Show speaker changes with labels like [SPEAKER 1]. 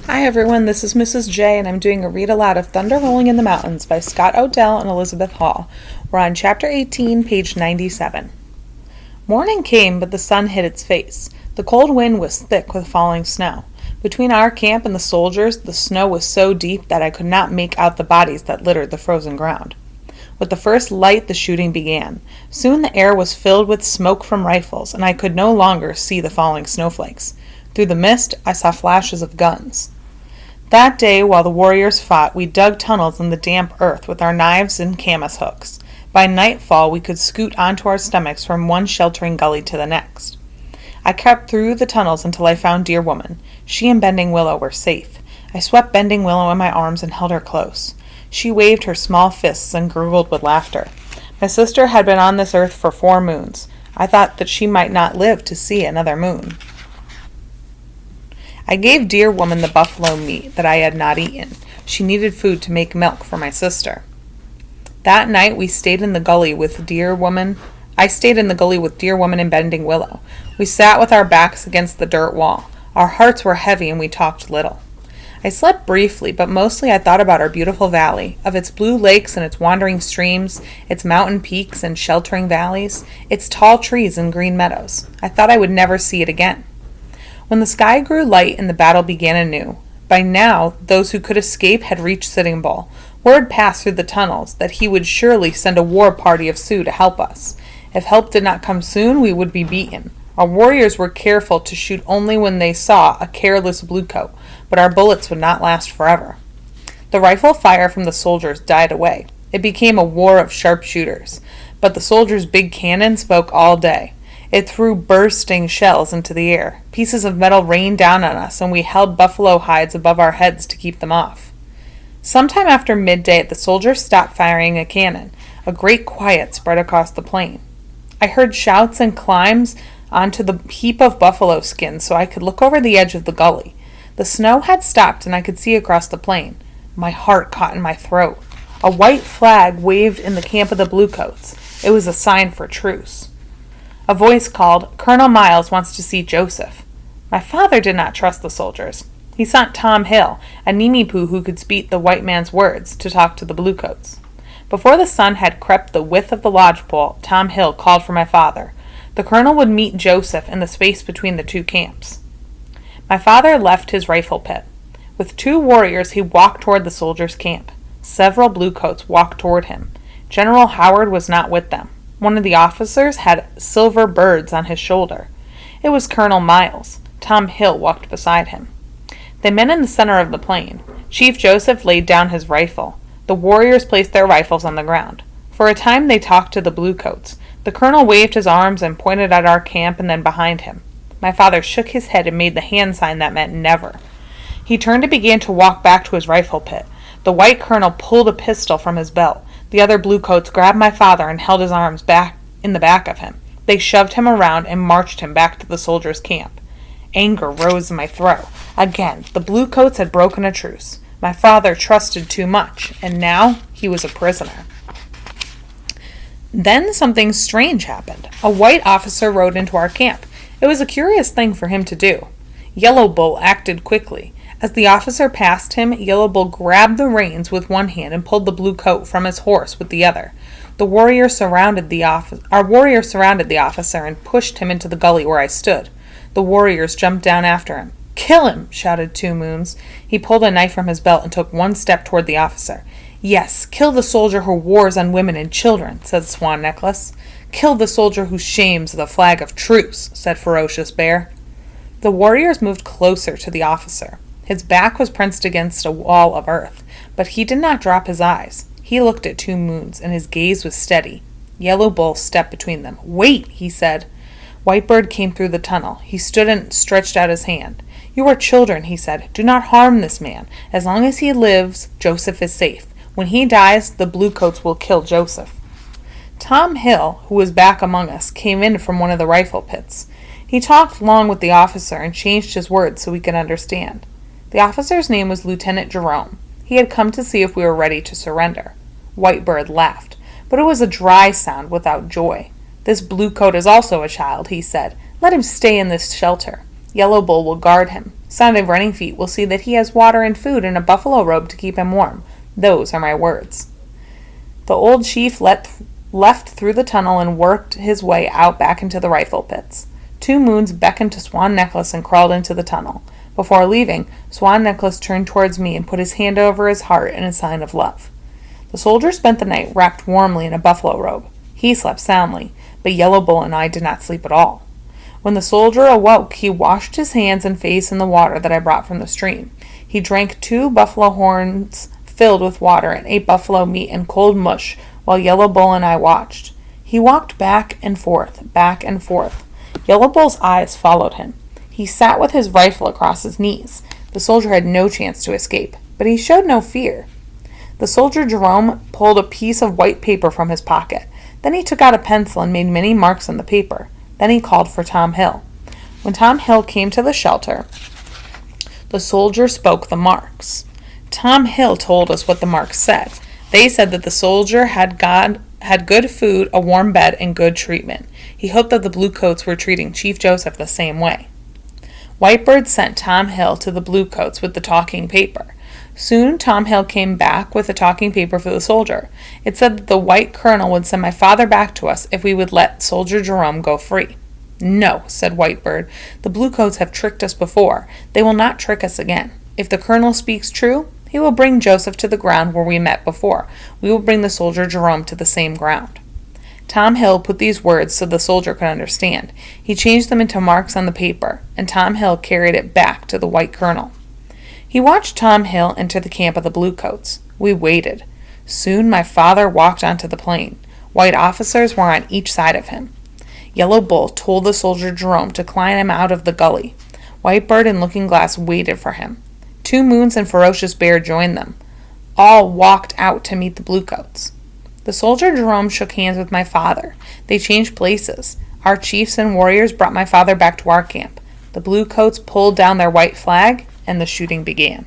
[SPEAKER 1] Hi everyone, this is Mrs. J, and I'm doing a read aloud of Thunder Rolling in the Mountains by Scott Odell and Elizabeth Hall. We're on Chapter 18, page 97. Morning came, but the sun hid its face. The cold wind was thick with falling snow. Between our camp and the soldiers, the snow was so deep that I could not make out the bodies that littered the frozen ground. With the first light, the shooting began. Soon the air was filled with smoke from rifles, and I could no longer see the falling snowflakes. Through the mist, I saw flashes of guns. That day, while the warriors fought, we dug tunnels in the damp earth with our knives and camas hooks. By nightfall, we could scoot onto our stomachs from one sheltering gully to the next. I crept through the tunnels until I found Dear Woman. She and Bending Willow were safe. I swept Bending Willow in my arms and held her close. She waved her small fists and gurgled with laughter. My sister had been on this earth for 4 moons. I thought that she might not live to see another moon. I gave Dear Woman the buffalo meat that I had not eaten. She needed food to make milk for my sister. That night we stayed in the gully with Dear Woman. I stayed in the gully with Dear Woman and Bending Willow. We sat with our backs against the dirt wall. Our hearts were heavy and we talked little. I slept briefly, but mostly I thought about our beautiful valley, of its blue lakes and its wandering streams, its mountain peaks and sheltering valleys, its tall trees and green meadows. I thought I would never see it again. When the sky grew light and the battle began anew, by now those who could escape had reached Sitting Bull. Word passed through the tunnels that he would surely send a war party of Sioux to help us. If help did not come soon, we would be beaten. Our warriors were careful to shoot only when they saw a careless bluecoat, but our bullets would not last forever. The rifle fire from the soldiers died away. It became a war of sharpshooters, but the soldiers' big cannon spoke all day. It threw bursting shells into the air. Pieces of metal rained down on us, and we held buffalo hides above our heads to keep them off. Sometime after midday, the soldiers stopped firing a cannon. A great quiet spread across the plain. I heard shouts and climbs onto the heap of buffalo skins so I could look over the edge of the gully. The snow had stopped, and I could see across the plain. My heart caught in my throat. A white flag waved in the camp of the Bluecoats. It was a sign for truce. A voice called, "Colonel Miles wants to see Joseph." My father did not trust the soldiers. He sent Tom Hill, a Nimi-Poo who could speak the white man's words, to talk to the Bluecoats. Before the sun had crept the width of the lodgepole, Tom Hill called for my father. The colonel would meet Joseph in the space between the 2 camps. My father left his rifle pit. With 2 warriors, he walked toward the soldiers' camp. Several Bluecoats walked toward him. General Howard was not with them. One of the officers had silver birds on his shoulder. It was Colonel Miles. Tom Hill walked beside him. They met in the center of the plain. Chief Joseph laid down his rifle. The warriors placed their rifles on the ground. For a time they talked to the Bluecoats. The colonel waved his arms and pointed at our camp and then behind him. My father shook his head and made the hand sign that meant never. He turned and began to walk back to his rifle pit. The white colonel pulled a pistol from his belt. The other Bluecoats grabbed my father and held his arms back in the back of him. They shoved him around and marched him back to the soldiers' camp. Anger rose in my throat. Again, the Bluecoats had broken a truce. My father trusted too much, and now he was a prisoner. Then something strange happened. A white officer rode into our camp. It was a curious thing for him to do. Yellow Bull acted quickly. As the officer passed him, Yellow Bull grabbed the reins with one hand and pulled the Bluecoat from his horse with the other. Our warrior surrounded the officer and pushed him into the gully where I stood. The warriors jumped down after him. "Kill him!" shouted 2 Moons. He pulled a knife from his belt and took 1 step toward the officer. "Yes, kill the soldier who wars on women and children," said Swan Necklace. "Kill the soldier who shames the flag of truce," said Ferocious Bear. The warriors moved closer to the officer. His back was pressed against a wall of earth, but he did not drop his eyes. He looked at 2 Moons, and his gaze was steady. Yellow Bull stepped between them. "Wait," he said. Whitebird came through the tunnel. He stood and stretched out his hand. "You are children," he said. "Do not harm this man. As long as he lives, Joseph is safe. When he dies, the Bluecoats will kill Joseph." Tom Hill, who was back among us, came in from one of the rifle pits. He talked long with the officer and changed his words so we could understand. The officer's name was Lieutenant Jerome. He had come to see if we were ready to surrender. Whitebird laughed, but it was a dry sound without joy. "This Bluecoat is also a child," he said. "Let him stay in this shelter. Yellow Bull will guard him. Sound of running feet will see that he has water and food and a buffalo robe to keep him warm. Those are my words. The old chief left through the tunnel and worked his way out back into the rifle pits. 2 Moons beckoned to Swan Necklace and crawled into the tunnel. Before leaving, Swan Necklace turned towards me and put his hand over his heart in a sign of love. The soldier spent the night wrapped warmly in a buffalo robe. He slept soundly, but Yellow Bull and I did not sleep at all. When the soldier awoke, he washed his hands and face in the water that I brought from the stream. He drank 2 buffalo horns filled with water and ate buffalo meat and cold mush while Yellow Bull and I watched. He walked back and forth, back and forth. Yellow Bull's eyes followed him. He sat with his rifle across his knees. The soldier had no chance to escape, but he showed no fear. The soldier Jerome pulled a piece of white paper from his pocket. Then he took out a pencil and made many marks on the paper. Then he called for Tom Hill. When Tom Hill came to the shelter, the soldier spoke the marks. Tom Hill told us what the marks said. They said that the soldier had good food, a warm bed, and good treatment. He hoped that the Bluecoats were treating Chief Joseph the same way. Whitebird sent Tom Hill to the Bluecoats with the talking paper. Soon Tom Hill came back with a talking paper for the soldier. It said that the white colonel would send my father back to us if we would let soldier Jerome go free. No, said Whitebird. The Bluecoats have tricked us before. They will not trick us again. If the colonel speaks true, he will bring Joseph to the ground where we met before. We will bring the soldier Jerome to the same ground. Tom Hill put these words so the soldier could understand. He changed them into marks on the paper, and Tom Hill carried it back to the white colonel. He watched Tom Hill enter the camp of the Bluecoats. We waited. Soon my father walked onto the plain. White officers were on each side of him. Yellow Bull told the soldier Jerome to climb him out of the gully. Whitebird and Looking Glass waited for him. 2 Moons and Ferocious Bear joined them. All walked out to meet the Bluecoats. The soldier Jerome shook hands with my father. They changed places. Our chiefs and warriors brought my father back to our camp. The Bluecoats pulled down their white flag, and the shooting began.